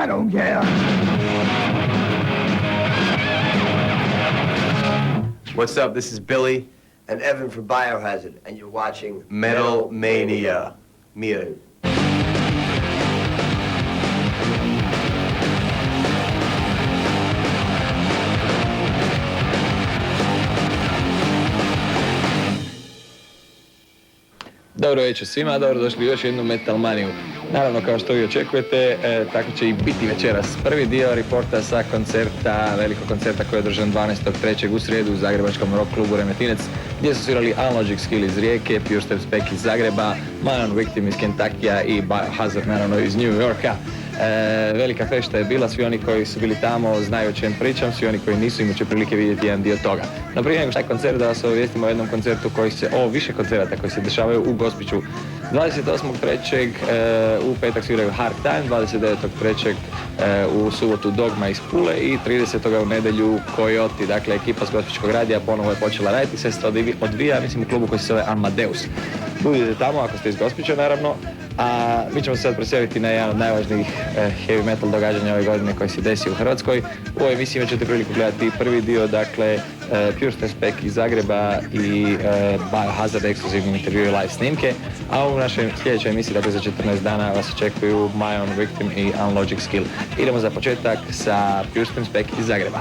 I don't care. What's up? This is Billy and Evan from Biohazard, and you're watching Metal Mania. Mia. Dobro večer svima, dobrodošli u još jednu Metal Maniju. Naravno, kao što vi očekujete, tako će i biti večeras prvi dio reporta sa koncerta, velikog koncerta koji je održan 12.3. u srijedu u zagrebačkom Rock Clubu Remetinec, gdje su svirali Unlogic Skill iz Rijeke, Vhs Rip iz Zagreba, Victim iz Kentuckya i Biohazard naravno iz New Yorka. Velika fešta je bila, svi oni koji su bili tamo znaju o čem pričam, svi oni koji nisu imat će prilike vidjeti jedan dio toga. No prije nego što je koncert, da vas obavijestimo o jednom koncertu više koncerata koji se dešavaju u Gospiću. 28.3. U petak sviraju Hard Time, 29.3. U subotu Dogma iz Pule i 30. u nedjelju Coyote, dakle ekipa s Gospićkog radija ponovo je počela raditi, sve se odvija, mislim u klubu koji se zove Amadeus. Budite tamo ako ste iz Gospića naravno, a mi ćemo se sad preseliti na jedan od najvažnijih heavy metal događanja ove godine koji se desi u Hrvatskoj. U ovoj emisiji imat ćete priliku gledati prvi dio, dakle Vhs Rip iz Zagreba i Biohazard ekskluzivni intervju i live snimke, a u našoj sljedećoj emisiji, dakle za 14 dana, vas očekuju Victim i Unlogic Skill. Idemo za početak sa Vhs Rip iz Zagreba.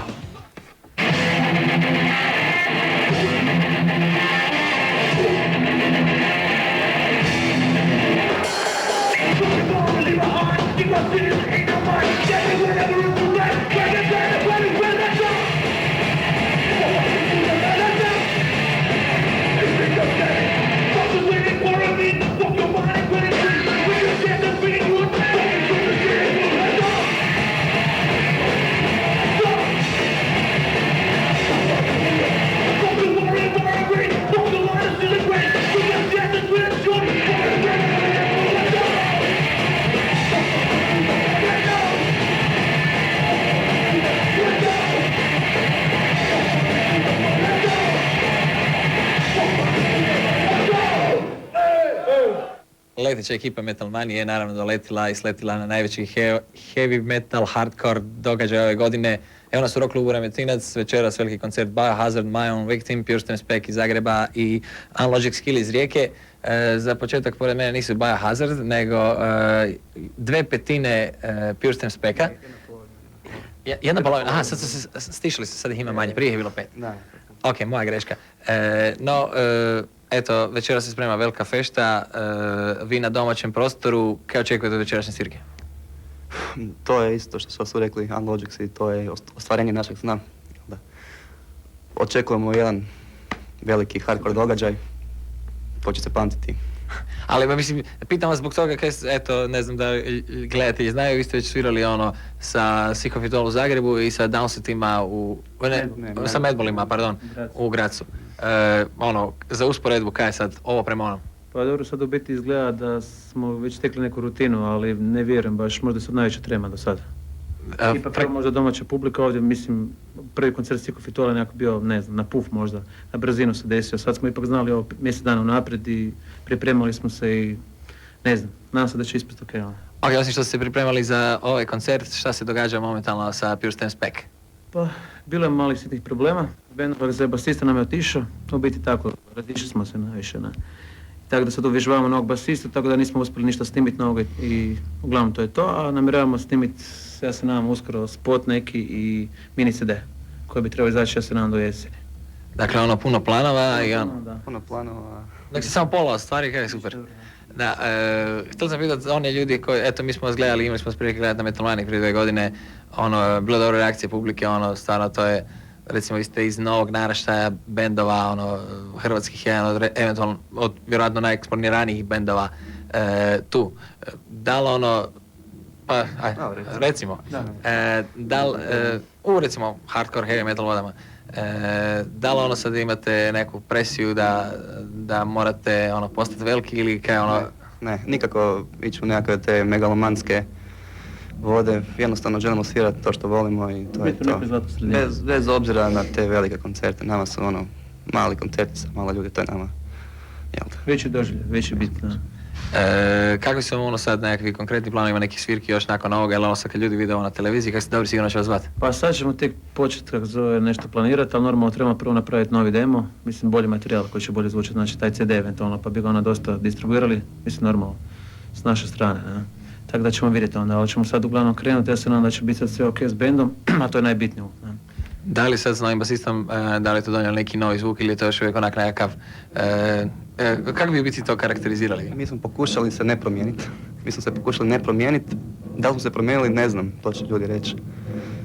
Leteća ekipa Metal Mania je naravno doletila i sletila na najveći heavy metal hardcore događaj ove godine. Evo nas u Rock Clubu Remetinec, večeras veliki koncert Biohazard, Victim, Vhs Rip iz Zagreba i Unlogic Skill iz Rijeke. Za početak pored mene nisu Biohazard, nego 2/5 Vhs Rip-a. Jedna polovina, aha, sad su se stišali, sad ih ima manje, prije je bilo 5. Da. Ok, moja greška. Eto, večera se sprema velika fešta, vi na domaćem prostoru, kaj očekujete od večerašnje svirke? To je isto što su rekli Unlogic i to je ostvarenje našeg sna. Da. Očekujemo jedan veliki hardcore događaj, to će se pamtiti. Ali mislim, pitam vas zbog toga, eto, ne znam da gledatelji znaju, vi ste već svirali sa Sikofitol u Zagrebu i sa Downsetima sa Medbolima, pardon, u Gracu. Za usporedbu, kaj je sad ovo prema onom? Pa dobro, sad u biti izgleda da smo već stekli neku rutinu, ali ne vjerujem baš, možda se najveća trema do sada. Ipak prvo možda domaća publika ovdje, mislim, prvi koncert Sikofitola je nekako bio, ne znam, na puf možda, na brzinu se desio. Sad smo ipak znali ovo mjesec dana unaprijed i pripremali smo se i, ne znam, nadam se da će ispred ok. Ok, osim što ste se pripremali za ovaj koncert, šta se događa momentalno sa Vhs Rip? Pa, bilo je malih sitnih problema, basista nam je otišao, u biti tako, razišli smo se najviše, tako da sad uvježbavamo novog basista, tako da nismo uspjeli ništa snimiti novog i uglavnom to je to, a namjeravamo snimiti, ja se nadam uskoro, spot neki i mini CD koji bi trebao izaći, ja se nadam do jeseni. Dakle, puno planova i Puno planova. Dakle, samo pola stvari, kaj je super. Da, htio sam vidjeti one ljudi koji, eto, mi smo vas gledali, imali smo s prilike gledati na Metal Mania prije 2 godine, bilo dobro reakcije publike, stvarno to je, recimo, vi ste iz novog naraštaja bendova, hrvatskih, jedan od, eventualno, od vjerojatno najeksponiranijih bendova tu. Da li pa, recimo, recimo, hardcore, heavy metal vodama, da li sad imate neku presiju da morate postati veliki ili kaj Ne, nikako ići u nekakve te megalomanske vode, jednostavno želimo svirati to što volimo i to je to. Bez obzira na te velike koncerte, nama su mali koncerti sa malo ljudi, to je nama, jel da? Veći doživljaj, veći bit, da. Kakvi su ono sad nekakvi konkretni planovi, ima neki svirki još nakon ovoga, ili ono sad kad ljudi vide ovo na televiziji, kako ste dobri sigurno će vas zvati? Pa sad ćemo tek početi kako zove nešto planirati, ali normalno trebamo prvo napraviti novi demo, mislim bolji materijal koji će bolje zvučati, znači taj CD eventualno, pa bi ga onda dosta distribuirali, mislim normalno, s naše strane, ne? Tako da ćemo vidjeti onda, ali ćemo sad uglavnom krenuti, ja se nadam da će biti sad sve ok s bendom, a to je najbitnije. Ne? Da li sad s novim basistom, da li je to donijelo neki novi zvuk ili je to još uvijek onak nekakav, kako bi u biti to karakterizirali? Mi smo pokušali se ne promijeniti. Da li smo se promijenili, ne znam, to će ljudi reći.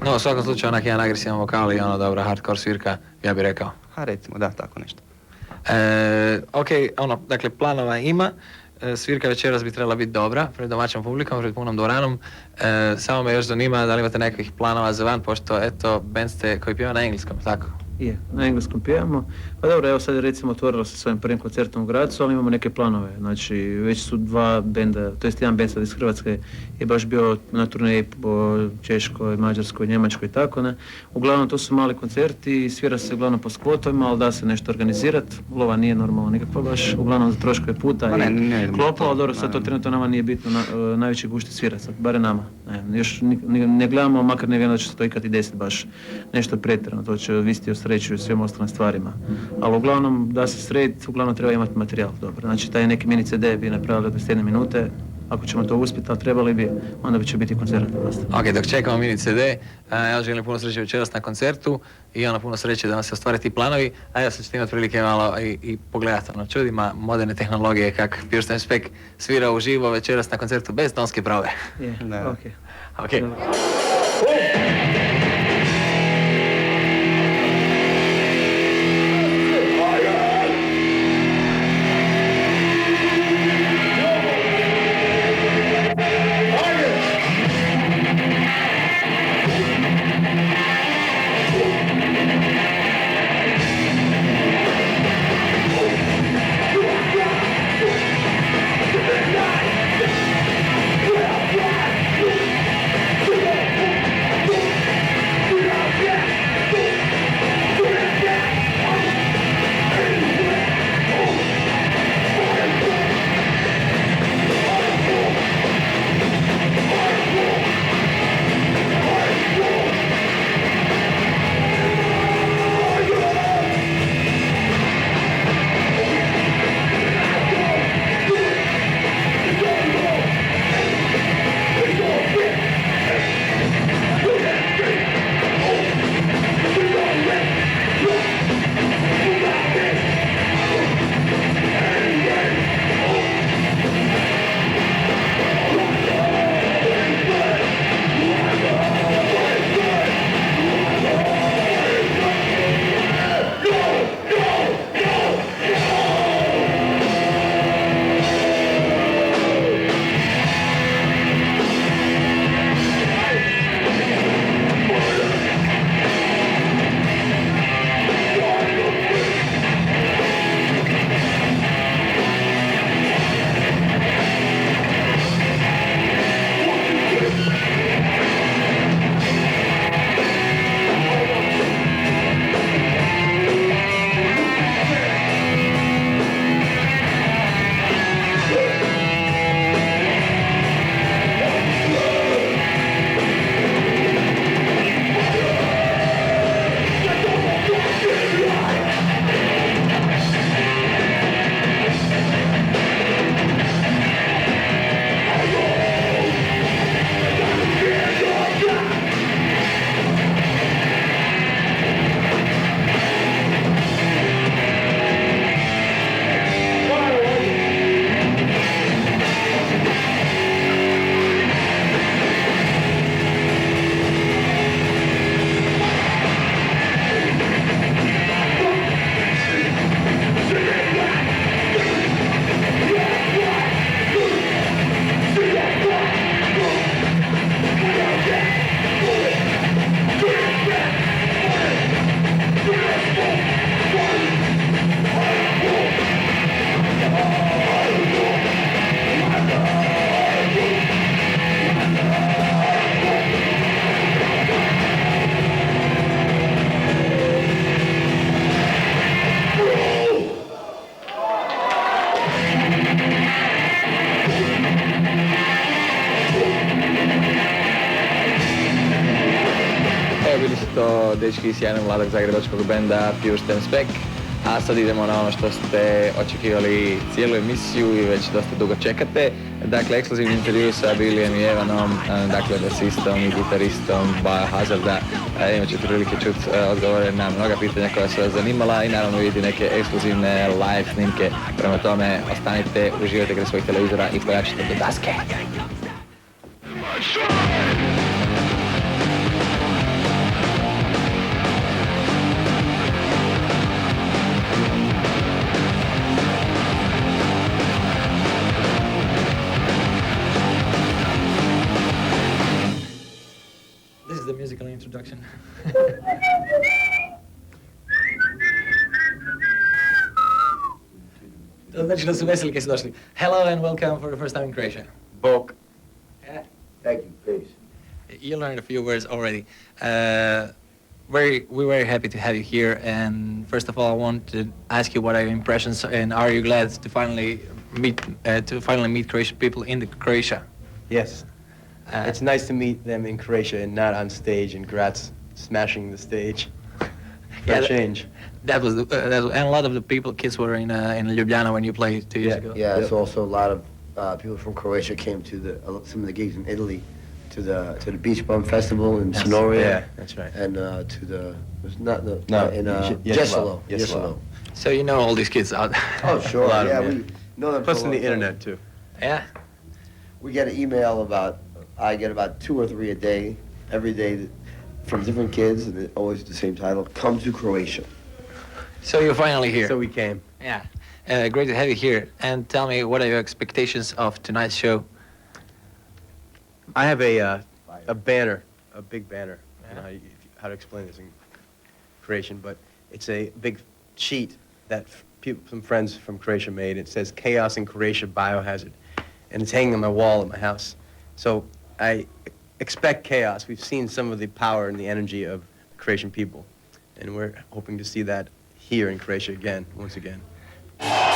No, u svakom slučaju onak jedan agresivan vokal i ono dobra hardcore svirka, ja bih rekao. A recimo, da, tako nešto. Ok, ono, dakle, planova ima. Svirka večeras bi trebala biti dobra pred domaćom publikom, pred punom dvoranom. Samo me još zanima da li imate nekakvih planova za van, pošto eto, band ste koji pjeva na engleskom, tako? Je, na engleskom pijemo. Pa dobro, evo sad je recimo otvorilo se svojim prvim koncertom u Gracu, ali imamo neke planove. Znači, već su dva benda, to jest jedan band sad iz Hrvatske je baš bio na turneji po Češkoj, Mađarskoj, Njemačkoj i tako, ne. Uglavnom, to su mali koncerti i svira se uglavnom po skvotovima, ali da se nešto organizirati. Lova nije normalno nikakva baš, uglavnom za troškove puta i klopa, ali dobro, sad to trenutno nama nije bitno, najveći gušti svira sad, bare nama. Još ne gledamo, makar ne vjerujem da će se to ikad i desiti baš nešto pretjerano, to će ovisiti o sreću i svim ostalim stvarima. Ali uglavnom, da se srediti, uglavnom treba imati materijal dobro. Znači, taj neki mini CD bi napravili od 21 minute, ako ćemo to uspjeti, ali trebali bi, onda će biti koncert. Ok, dok čekamo mini CD, ja želim puno sreće večeras na koncertu i ono puno sreće da vam se ostvare ti planovi, a ja sad ćete imati prilike malo i pogledati ono čudima moderne tehnologije kak Pure Spec svira uživo večeras na koncertu bez tonske prove. Je, ok. Ok. to dečki iz sjajnog mladog zagrebačkog benda Pure Stem Spec, a sad idemo na ono što ste očekivali cijelu emisiju i već dosta dugo čekate. Dakle, ekskluzivni intervju sa Billyjem i Evanom, dakle, basistom i gitaristom Biohazarda. Imat ćete prilike čuti odgovore na mnoga pitanja koja su vas zanimala i naravno vidjeti neke ekskluzivne live snimke. Prema tome, ostanite, uživajte kraj svojih televizora i pojačite do daske. This is the musical introduction. To znači da su veseli kad su došli. Hello and welcome for the first time in Croatia. Bok. Yeah. Thank you, peace. You learned a few words already. We're very happy to have you here. And first of all, I want to ask you what are your impressions and are you glad to finally meet Croatian people in Croatia? Yes. It's nice to meet them in Croatia and not on stage in Graz, smashing the stage. Yeah, Change. That was and a lot of the kids were in Ljubljana when you played 2 years ago. Yeah, it's also a lot of people from Croatia came to some of the gigs in Italy, to the Beach Bum Festival in Sonoria. Yeah, that's right. And to the in Jesolo. Jesolo. So you know all these kids out there. Oh sure, A lot of yeah, them, we know them. Plus for on a the long time. internet too. Yeah. We get an email I get about 2 or 3 a day, every day, from different kids, and it's always the same title, Come to Croatia. So you're finally here. So we came. Yeah. Great to have you here. And tell me, what are your expectations of tonight's show? I have a banner, a big banner. I don't know how to explain this in Croatian, but it's a big sheet that some friends from Croatia made. It says Chaos in Croatia, Biohazard. And it's hanging on my wall at my house. So I expect chaos. We've seen some of the power and the energy of the Croatian people. And we're hoping to see that here in Croatia again, once again. Whoa!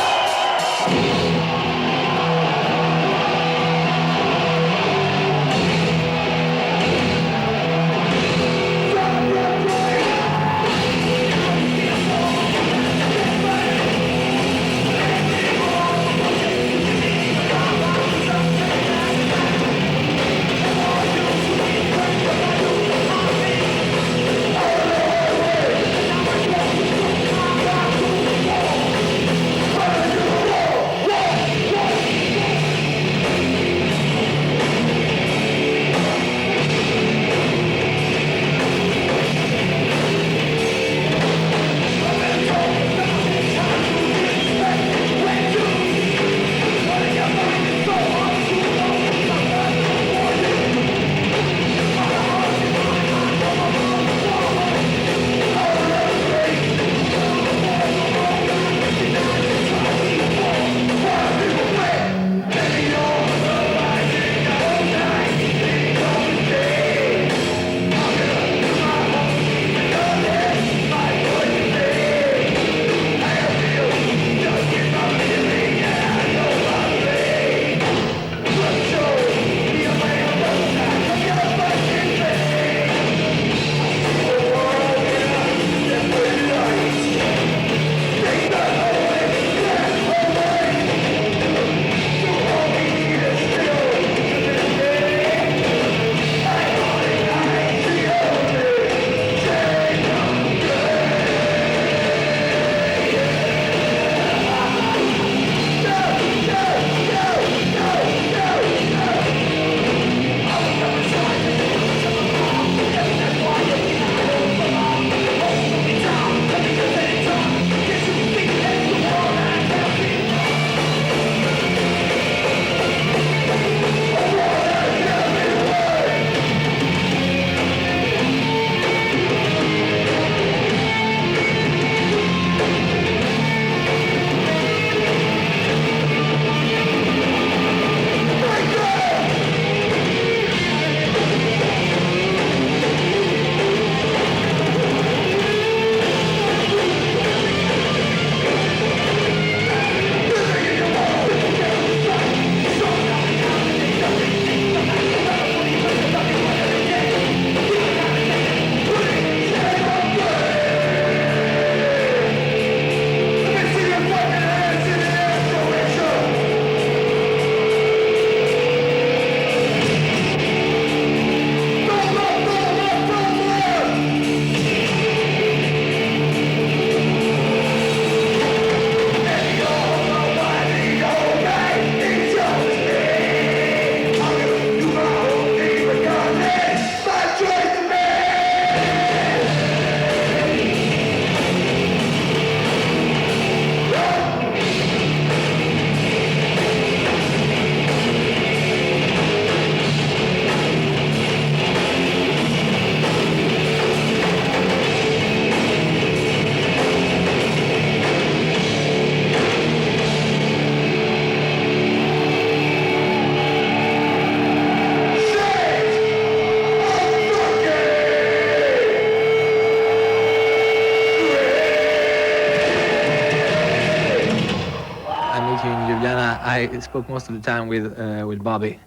I spoke most of the time with Bobby.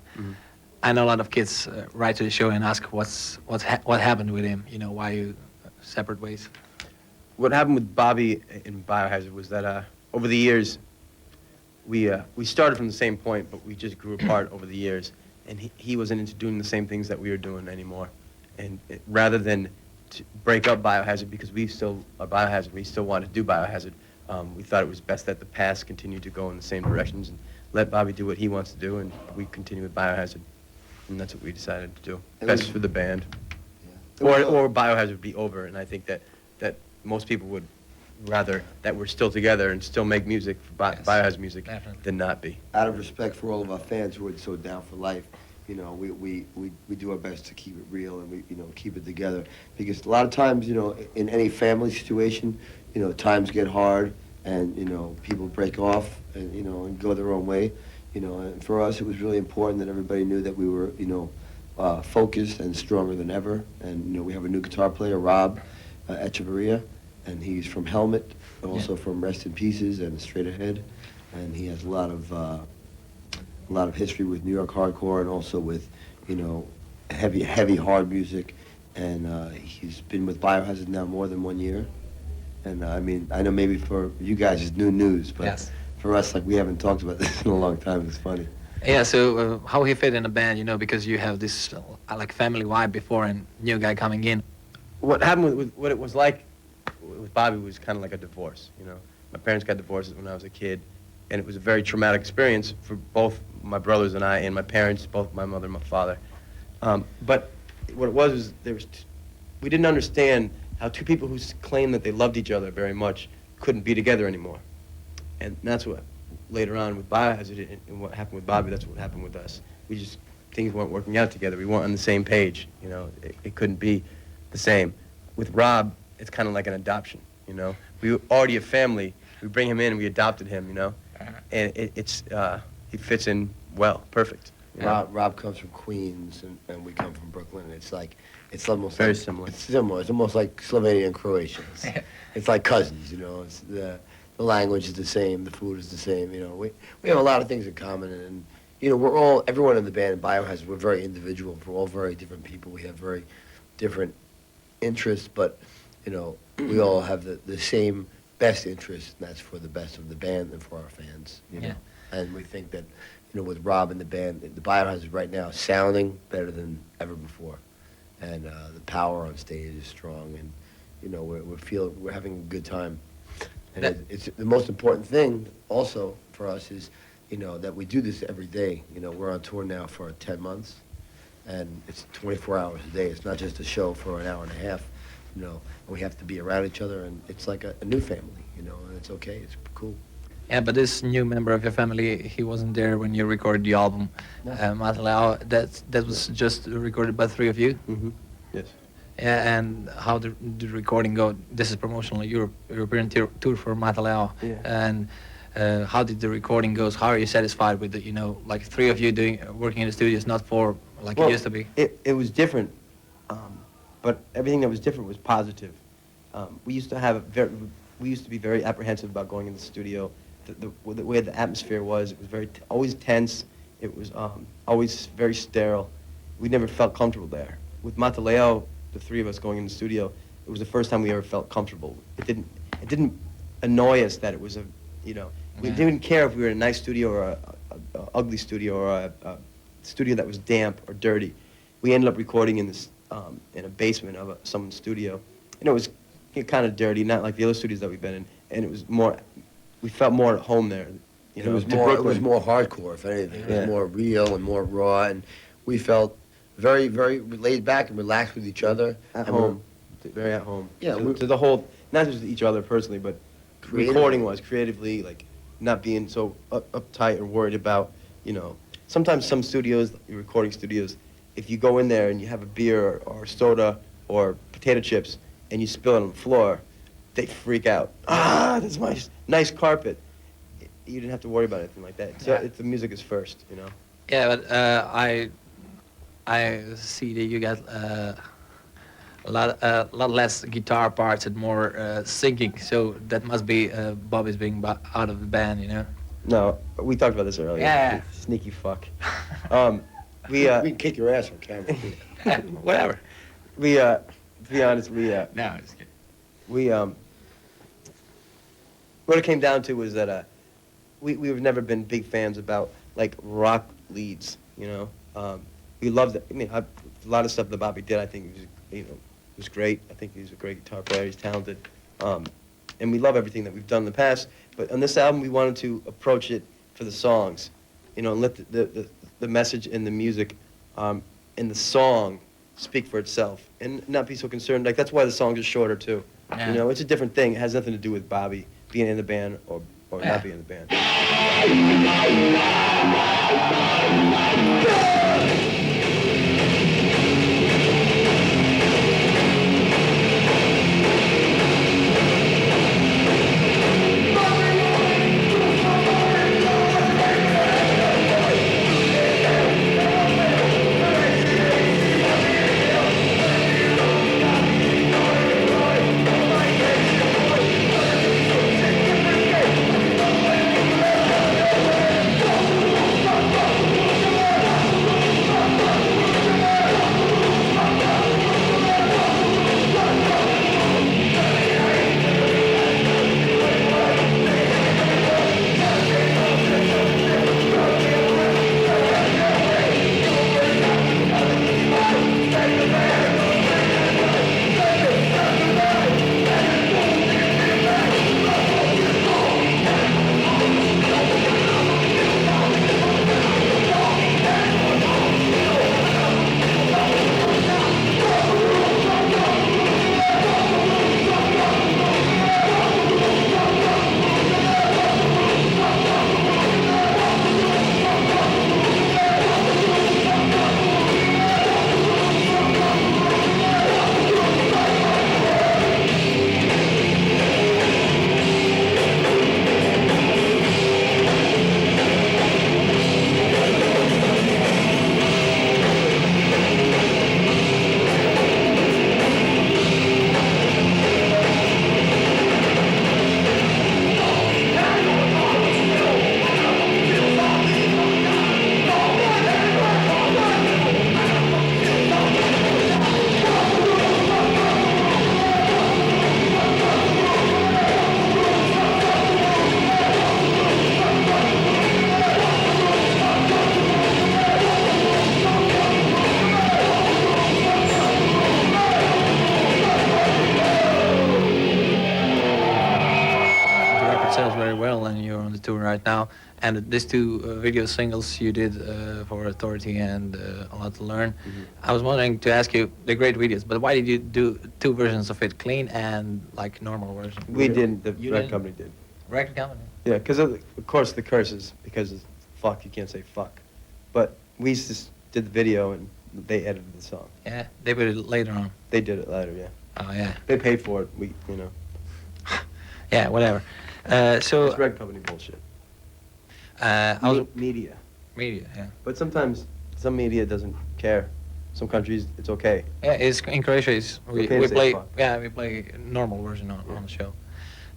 I know a lot of kids write to the show and ask what happened with him. You know, why you separate ways. What happened with Bobby in Biohazard was that over the years, we started from the same point, but we just grew apart over the years. And he wasn't into doing the same things that we were doing anymore. And rather than to break up Biohazard, because we still are Biohazard, we still wanted to do Biohazard, we thought it was best that the past continue to go in the same directions and let Bobby do what he wants to do, and we continue with Biohazard. And that's what we decided to do. Best for the band. Yeah. Or Biohazard would be over, and I think that most people would rather that we're still together and still make music, Biohazard music, than not be. Out of respect for all of our fans who are so down for life, you know, we do our best to keep it real and we, you know, keep it together. Because a lot of times, you know, in any family situation, you know, times get hard and, you know, people break off and, you know, and go their own way. You know, and for us, it was really important that everybody knew that we were, you know, focused and stronger than ever. And, you know, we have a new guitar player, Rob Echeverria, and he's from Helmet, also from Rest in Pieces and Straight Ahead. And he has a lot of history with New York hardcore and also with, you know, heavy hard music. And he's been with Biohazard now more than 1 year. And I mean, I know maybe for you guys it's new news, but for us, like, we haven't talked about this in a long time. It's funny. Yeah, so how he fit in the band, you know, because you have this like family vibe before and new guy coming in. What happened with what it was like with Bobby was kind of like a divorce, you know. My parents got divorced when I was a kid, and it was a very traumatic experience for both my brothers and I, and my parents, both my mother and my father. But what it was we didn't understand how two people who claimed that they loved each other very much couldn't be together anymore. And that's what, later on with Biohazard and what happened with Bobby, that's what happened with us. Things weren't working out together. We weren't on the same page, you know. It couldn't be the same. With Rob, it's kind of like an adoption, you know. We were already a family. We bring him in and we adopted him, you know. And he fits in well, perfect. Rob comes from Queens and we come from Brooklyn. It's like, it's almost very like, similar. It's similar. It's almost like Slovenia and Croatia. It's like cousins, you know. It's the language is the same, the food is the same, you know. We have a lot of things in common, and you know, everyone in the band in Biohazard, we're very individual. We're all very different people. We have very different interests, but you know, we all have the same best interest, and that's for the best of the band and for our fans, you know. And we think that, you know, with Rob and the band, the Biohazard right now is sounding better than ever before, and the power on stage is strong, and you know, we're having a good time. And it's the most important thing also for us is, you know, that we do this every day. You know, we're on tour now for 10 months, and it's 24 hours a day. It's not just a show for an hour and a half, you know, and we have to be around each other, and it's like a new family, you know, and it's okay, it's cool. Yeah, but this new member of your family, he wasn't there when you recorded the album. Metal, that was just recorded by three of you? Mm-hmm. Yes. Yeah, and how did the recording go? This is promotional European tour for Metal. Yeah. And how did the recording go? How are you satisfied with it? You know, like three of you working in the studio is not four like it used to be. It was different, but everything that was different was positive. We used to be very apprehensive about going in the studio. The way the atmosphere was, it was always tense. It was always very sterile. We never felt comfortable there. With Metal, the three of us going in the studio, it was the first time we ever felt comfortable. It didn't annoy us that it was we didn't care if we were in a nice studio or a ugly studio or a studio that was damp or dirty. We ended up recording in this in a basement of someone's studio, and it was kind of dirty, not like the other studios that we've been in, and it was more. We felt more at home there. You know, it was more hardcore, if anything. It was more real and more raw, and we felt very, very laid back and relaxed with each other. At home. Very at home. Yeah. To the whole, not just each other personally, but recording-wise, creatively, like, not being so uptight or worried about, you know. Sometimes some studios, recording studios, if you go in there and you have a beer or soda or potato chips and you spill it on the floor, they freak out. That's my nice carpet. You didn't have to worry about anything like that. So the music is first, you know. Yeah, but I see that you got a lot less guitar parts and more singing. So that must be Bobby's being out of the band, you know. No, we talked about this earlier. Yeah. Sneaky fuck. We can kick your ass on camera. Whatever. To be honest, No, I'm just kidding. What it came down to was that we've never been big fans about like rock leads, you know. We loved it. I mean, a lot of stuff that Bobby did, I think was great. I think he's a great guitar player. He's talented, and we love everything that we've done in the past. But on this album, we wanted to approach it for the songs, you know, and let the message and the music and the song speak for itself, and not be so concerned. Like that's why the songs are shorter too. Yeah. You know, it's a different thing. It has nothing to do with Bobby being in the band or Yeah. not being in the band. tour right now, and these two video singles you did for Authority and A Lot to Learn. I was wanting to ask you, they're great videos, but why did you do two versions of it, clean and like normal version? We didn't. The You record didn't? company did. Record company? Yeah, because of course the curses, because it's fuck, you can't say fuck. But we just did the video and they edited the song. Yeah, they put it later on. They did it later, yeah. Oh yeah. They paid for it. We, you know. Yeah, whatever. So It's record company bullshit. I was Media. media. Yeah. But sometimes some media doesn't care. Some countries it's okay. Yeah, it's in Croatia. It's, we Okay to say play. fuck. Yeah, we play normal version on the show.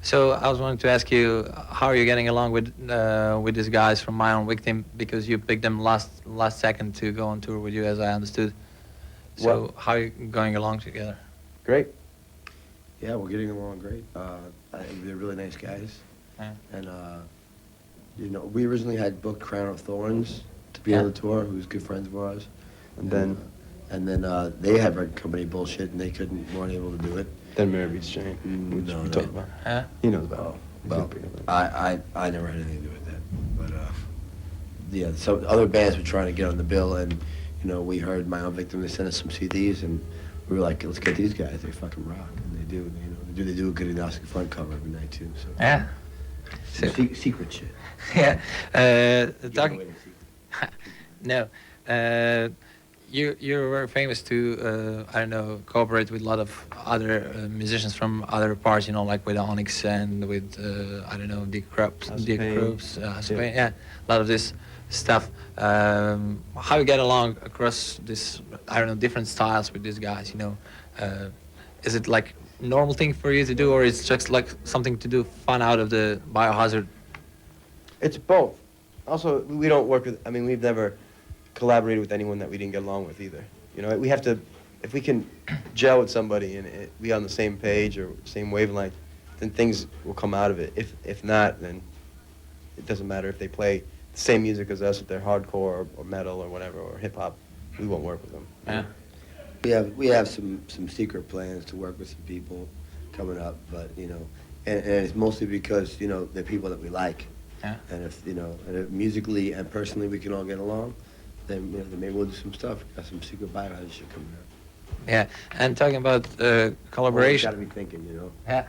So I was wanting to ask you, how are you getting along with these guys from My Own Victim? Because you picked them last second to go on tour with you, as I understood. So Well- how are you going along together? Great. Yeah, we're getting along great. I think they're really nice guys. Yeah. And, you know, we originally had booked Crown of Thorns to be Yeah. on the tour, who's good friends of ours. And then They had record company bullshit, and they weren't able to do it. then Mary Beats Jane, which No, we no. talked about. Huh? He knows about Oh, it. He's well, gonna bring it up. I never had anything to do with that. But, yeah, some other bands were trying to get on the bill, and, you know, we heard My Own Victim, they sent us some CDs, and we were like, let's get these guys, they fucking rock. And they do, you know, they do a good agnostic front cover every night, too. So. Yeah. Some So, secret shit. yeah. Give Talking. away the secret. No. You're very famous to, I don't know, cooperate with a lot of other musicians from other parts, you know, like with Onyx and with, I don't know, the Krupps, House of the Pain. Krupps, House of Yeah. Pain, yeah, a lot of this stuff. How you get along across this, I don't know, different styles with these guys, you know? Is it like normal thing for you to do, or it's just like something to do fun out of the Biohazard? It's both. Also, we don't work with, I mean, we've never collaborated with anyone that we didn't get along with either. You know, we have to, if we can gel with somebody and we on the same page or same wavelength, then things will come out of it. If not, then it doesn't matter if they play the same music as us, if they're hardcore or metal or whatever, or hip hop, we won't work with them. Yeah. We have some secret plans to work with some people coming up, but you know, and it's mostly because you know they're people that we like. Yeah. And if you know, and if musically and personally we can all get along, then, you know, then maybe we'll do some stuff. Got some secret Biohazard shit coming up. Yeah, and talking about collaboration. Got to be thinking, you know. Yeah,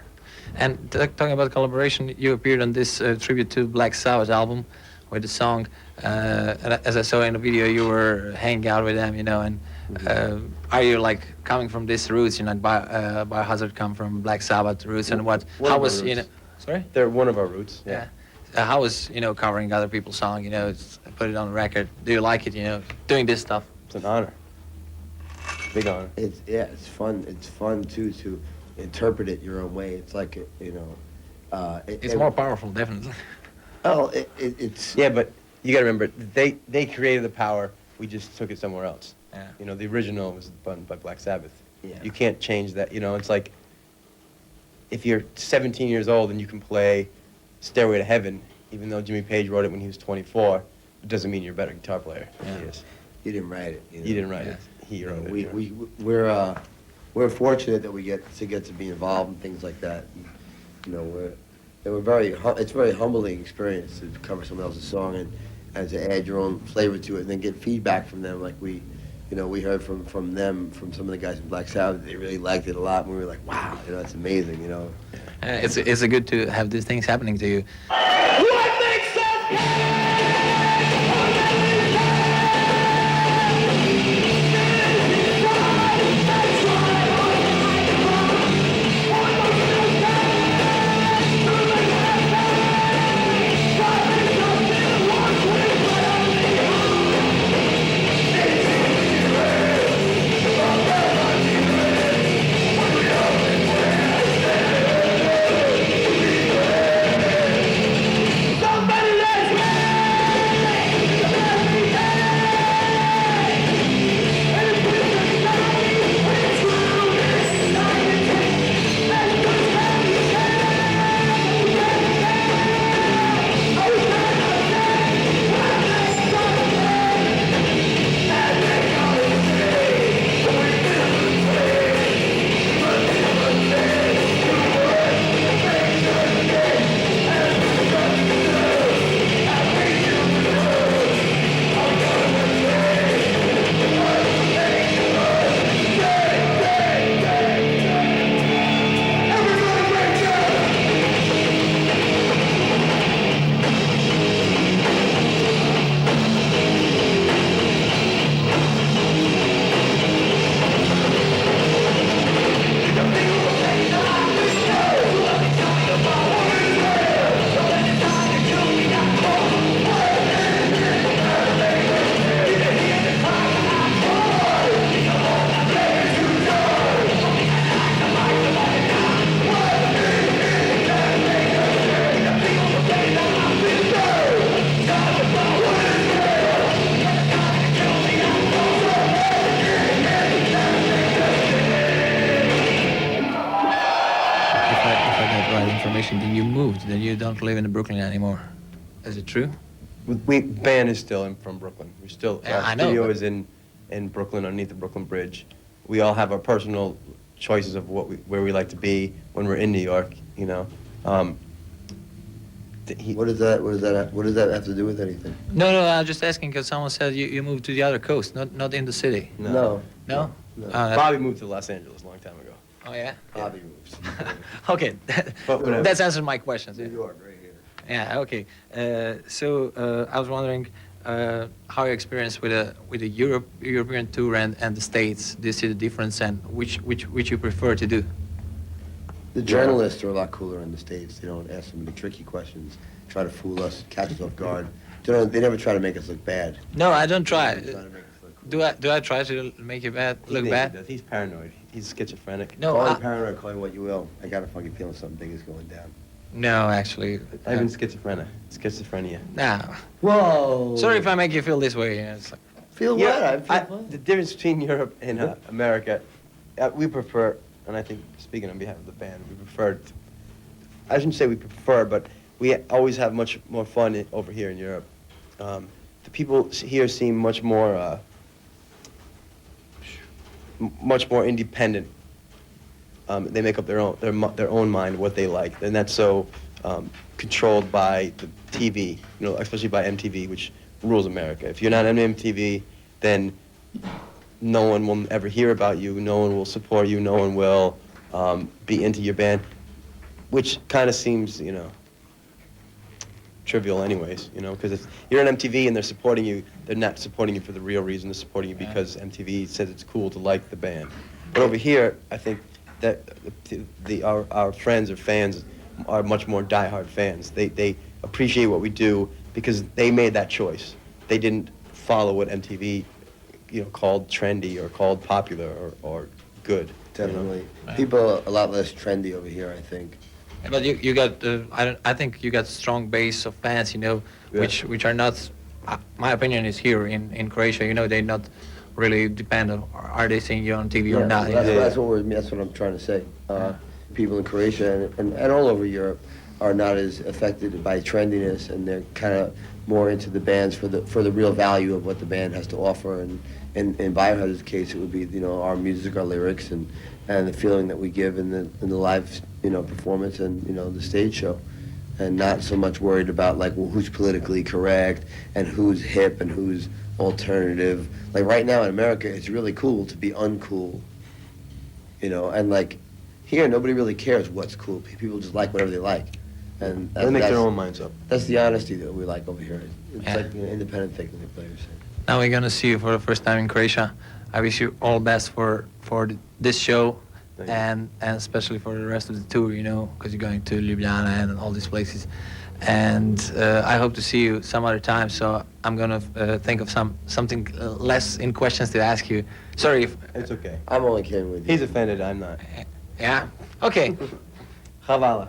and talking about collaboration, you appeared on this tribute to Black Sabbath album with the song. And as I saw in the video, you were hanging out with them, you know. And are you like coming from these roots? You know, Biohazard come from Black Sabbath roots, and what? One How of our was you know? roots. Sorry. They're one of our roots. Yeah. How was you know covering other people's song? You know, put it on the record. Do you like it? You know, doing this stuff. It's an honor. Big honor. It's fun. It's fun too to interpret it your own way. It's like you know. It's more powerful, definitely. Oh, it's. Yeah, but you got to remember, they created the power. We just took it somewhere else. Yeah. You know, the original was done by Black Sabbath. Yeah. You can't change that. You know, it's like if you're 17 years old and you can play Stairway to Heaven, even though Jimmy Page wrote it when he was 24, it doesn't mean you're a better guitar player. Yeah. He is. You didn't write it. You know? You didn't write Yeah. it. He wrote it. We're fortunate that we get to be involved in things like that. And, you know, it's a very humbling experience to cover someone else's song and to add your own flavor to it and then get feedback from them like we heard from them, from some of the guys in Black Sabbath. They really liked it a lot and we were like, wow, you know, that's amazing, you know. It's good to have these things happening to you. Then you moved. Then you don't live in Brooklyn anymore. Is it true? Band is still from Brooklyn. We're still. Yeah, Our I know, studio but- is in Brooklyn, underneath the Brooklyn Bridge. We all have our personal choices of where we like to be when we're in New York. You know. What does that have to do with anything? No, I'm just asking because someone said you moved to the other coast, not in the city. No. No? No. Oh, that- Bobby moved to Los Angeles a long time ago. Oh, yeah? Bobby moves. Okay, But whatever. that's answered my questions. New Yeah, York, right here. yeah okay. So I was wondering how your experience with the European tour and the States. Do you see the difference and which you prefer to do? The journalists are a lot cooler in the States. They don't ask so many tricky questions, try to fool us, catch us off guard. They never try to make us look bad. No, I don't try. They try to make us look cool. Do I try to make you look He thinks he bad? does. He's paranoid. He's schizophrenic. No, Call I- me paranoid, call me what you will. I got a fucking feeling something big is going down. No, actually. Not even schizophrenia. No. Whoa. Sorry if I make you feel this way. It's like, Feel what? I feel fine. The difference between Europe and America, we prefer, and I think speaking on behalf of the band, we prefer, I shouldn't say we prefer, but we always have much more fun over here in Europe. The people here seem much more independent. They make up their own mind what they like, and that's so controlled by the TV, especially by MTV, which rules America. If you're not on MTV, then no one will ever hear about you, no one will support you, no one will be into your band, which kind of seems, trivial anyways, because if you're on MTV and they're supporting you, they're not supporting you for the real reason, they're supporting you because MTV says it's cool to like the band. But over here, I think that our friends or fans are much more diehard fans. They appreciate what we do because they made that choice. They didn't follow what MTV, called trendy or called popular or good. Definitely. People are a lot less trendy over here, I think. but you got I think you got a strong base of fans, which are not. My opinion is here in Croatia. They not really depend on are they seeing you on TV or not. That's what I'm trying to say. People in Croatia and all over Europe are not as affected by trendiness, and they're kind of more into the bands for the real value of what the band has to offer. And in Biohazard's case, it would be our music, our lyrics, and the feeling that we give in the live performance and the stage show, and not so much worried about who's politically correct and who's hip and who's alternative. Like right now in America, it's really cool to be uncool, and here nobody really cares what's cool. People just like whatever they like. And They make their own minds up. That's the honesty that we like over here. It's like an independent thing that the players say. Now we're gonna see you for the first time in Croatia. I wish you all best for this show, Thank you. and especially for the rest of the tour. Because you're going to Ljubljana and all these places. And I hope to see you some other time. So I'm gonna think of something less in questions to ask you. Sorry if. It's okay. I'm only kidding with you. He's offended, I'm not. Yeah. Okay. Hvala.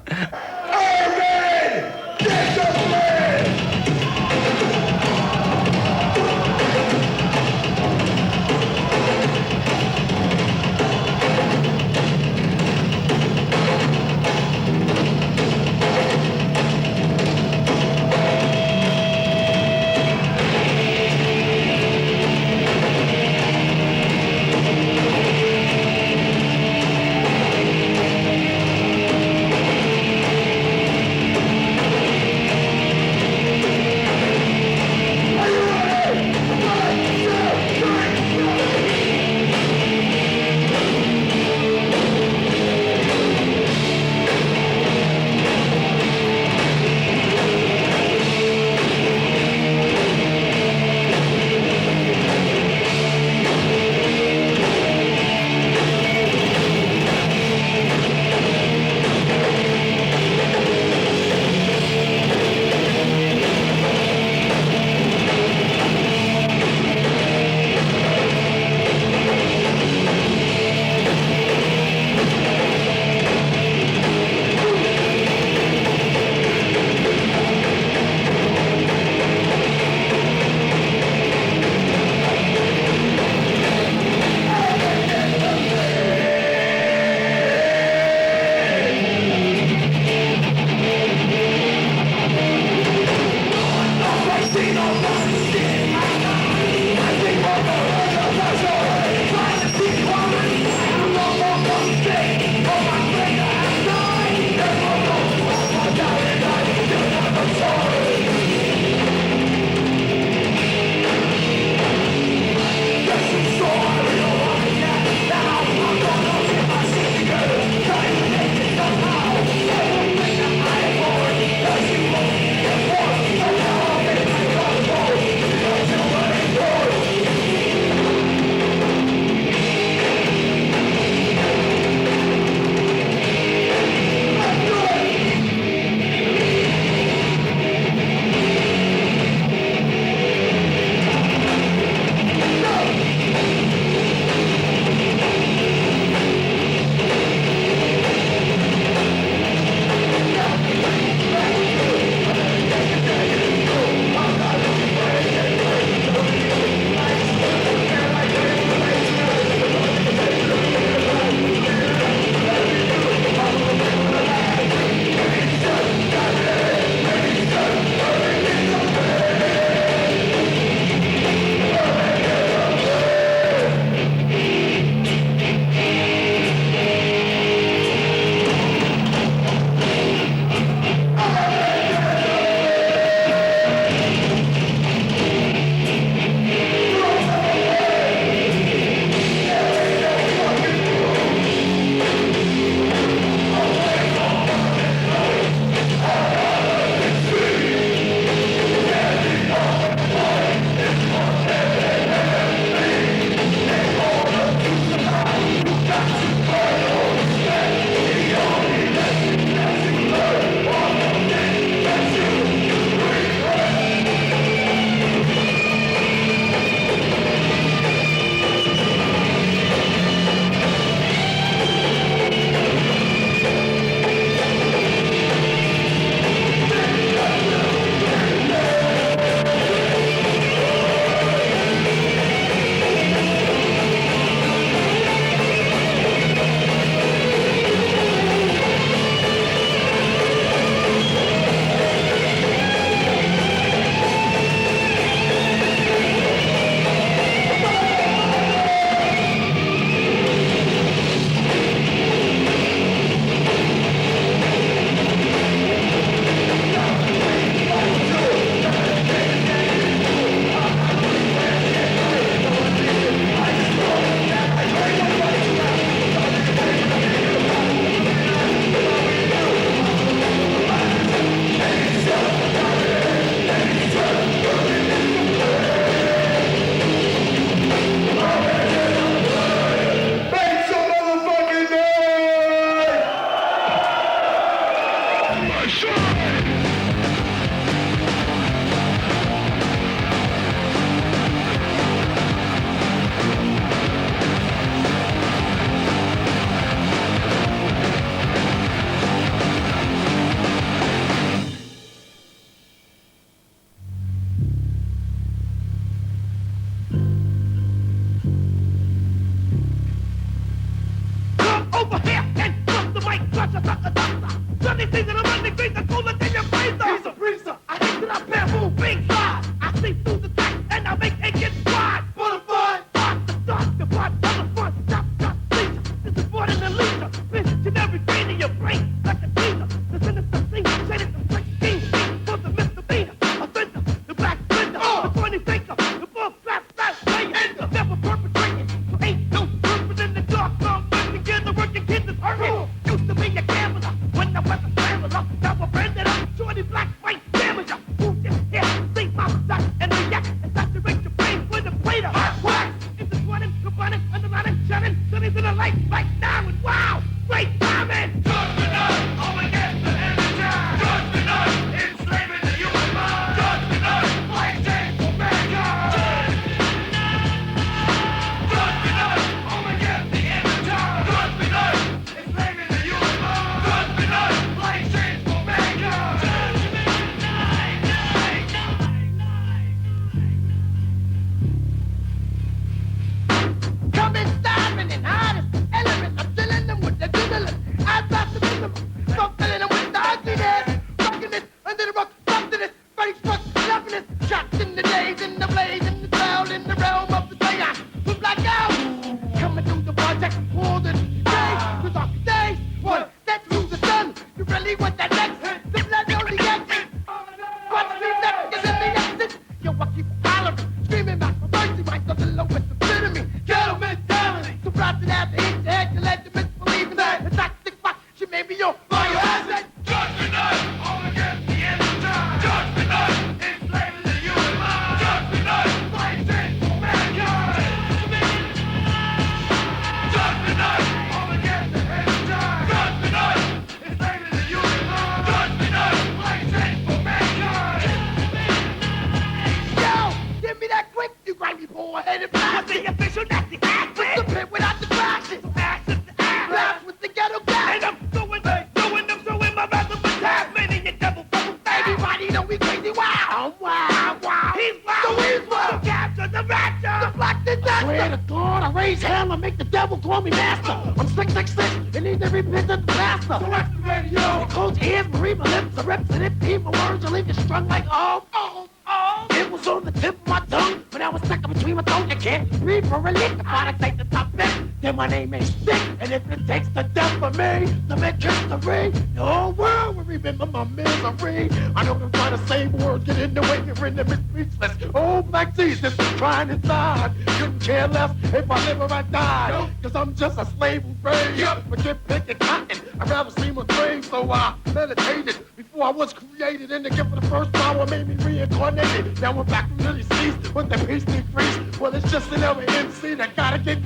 I'm just a slave who raised. Forget picking cotton, I'd rather see my grave. So I meditated before I was created. And the gift of the first power made me reincarnated. Now we're back from really ceased with the peace decreased. Well, it's just another MC that gotta get.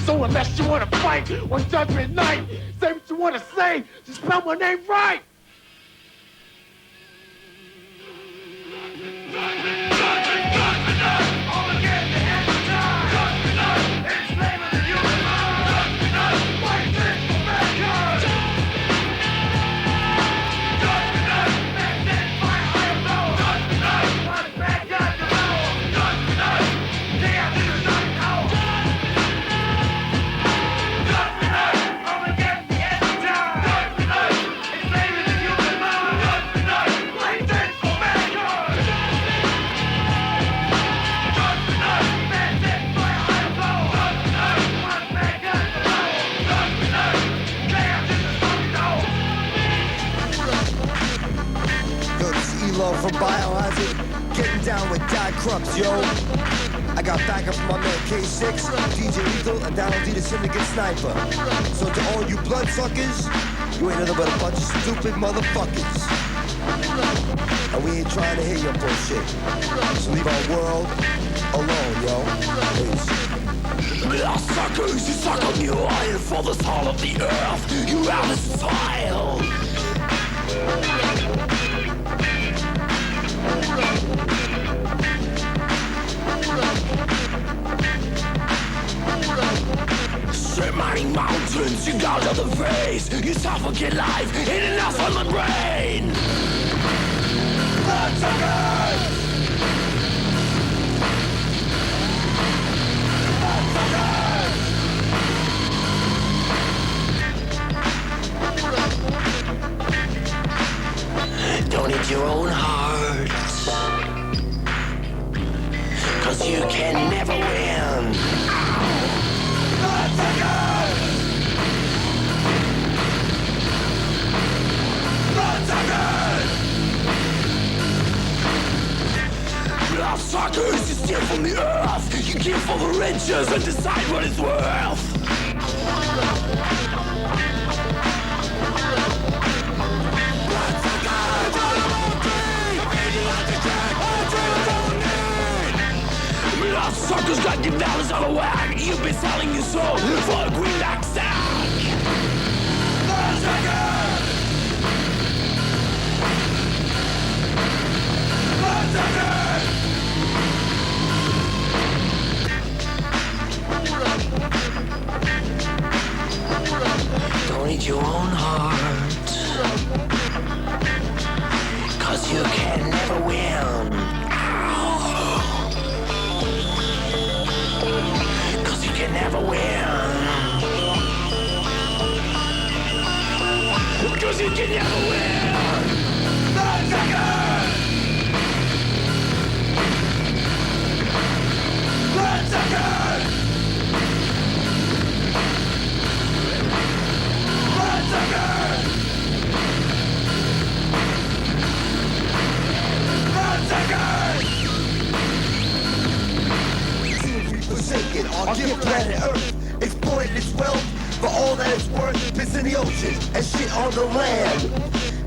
So unless you wanna fight on Judgment Night, say what you wanna say, just spell my name right. From Biohazard, getting down with Krupps, yo. I got backup from my man K6, DJ Lethal, and Donald D, the Syndicate Sniper. So to all you bloodsuckers, you ain't nothing but a bunch of stupid motherfuckers. And we ain't trying to hear your bullshit. So leave our world alone, yo. Peace. Bloodsuckers, you suck on your oil for the soul of the earth. You are the soil. Shimmering mountains, you gouge out the face. You suffocate life in an asphalt rain. Bloodsuckers! Bloodsuckers! Don't eat your own heart, 'cause you can never win. for the riches and decide what it's worth. Bloodsuckers got your dollars out of whack. You've been selling your soul for a green back sack. Bloodsuckers! Bloodsuckers! Don't eat your own heart, 'cause you can never win. 'Cause you can never win. 'Cause you can never win. Bloodsuckers! Bloodsuckers! Bloodsuckers! Bloodsuckers! Forsaken on dear planet Earth, exploiting its wealth for all that it's worth. Piss in the ocean and shit on the land.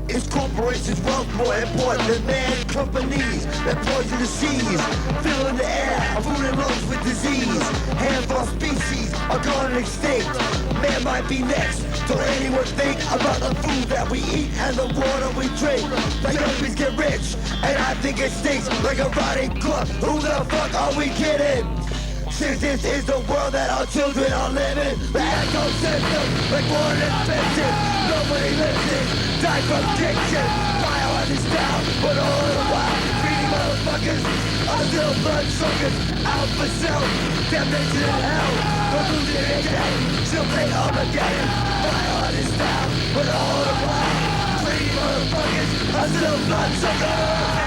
Is corporations' wealth more important than man? Companies that poison the seas, filling the air, food and lungs with disease. Handful species are gone extinct. Man might be next. Don't anyone think about the food that we eat and the water we drink? The yuppies get rich, and I think it stinks like a rotting club. Who the fuck are we kidding? Since this is the world that our children are living, the echo system, like born infected, nobody listens, die from diction. Biohazard is down, but all the while, greedy motherfuckers are still bloodsuckers, out for self, damnation in hell, conclusion in death, still pay Armageddon. Biohazard is down, but all the while, greedy motherfuckers are still bloodsuckers.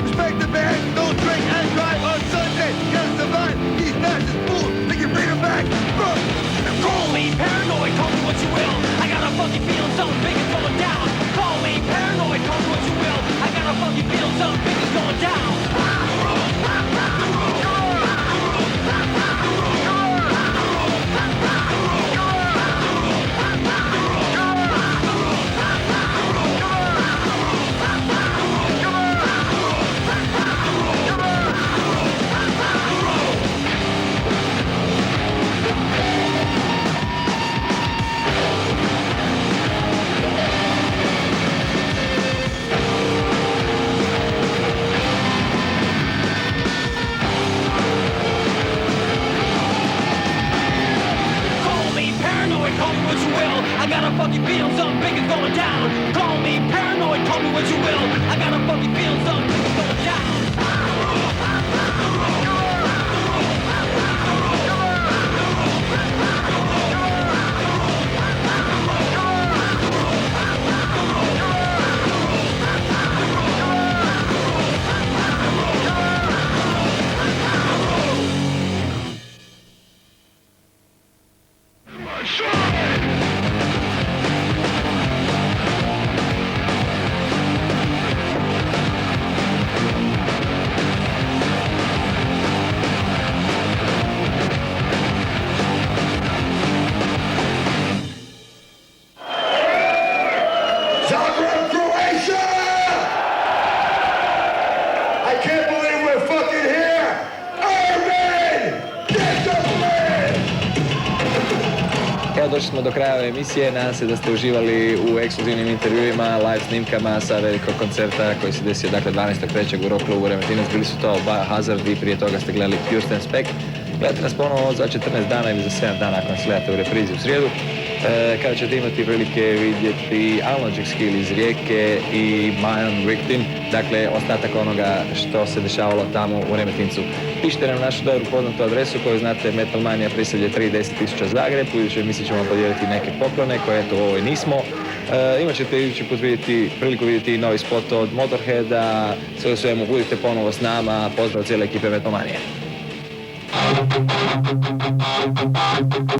Respect the band, don't drink and drive on Sunday. got a funky feeling something big is going down. Call me paranoid, call me what you will. I got a funky feeling something big is going down. Zagreb, Croatia! I can't believe we're fucking here! Iron Man! Get the plan! Evo, došli smo do kraja ove emisije, nadam se da ste uživali u ekskluzivnim intervjuima, live snimkama sa velikog koncerta koji se desio dakle 12.3. u Rock Clubu Remetinec. Bili su to Biohazard i prije toga ste gledali Pure Spec. Gledajte nas ponovo za 14 dana ili za 7 dana ako nas gledate u reprizi u srijedu. Kada ćete imati prilike vidjeti Unlogic Skill iz Rijeke i Mayan Victim, dakle ostatak onoga što se dešavalo tamo u Remetincu. Pišite nam našu dobro poznatu adresu koju znate, Metal Mania Priselje 3, 10.000 Zagreb. U idućoj emisiji ćemo podijeliti neke poklone koje eto u ovoj nismo. Imat ćete idući put priliku vidjeti novi spot od Motorheada. Sve u svemu budite ponovo s nama. Pozdrav cijele ekipe Metal Manije.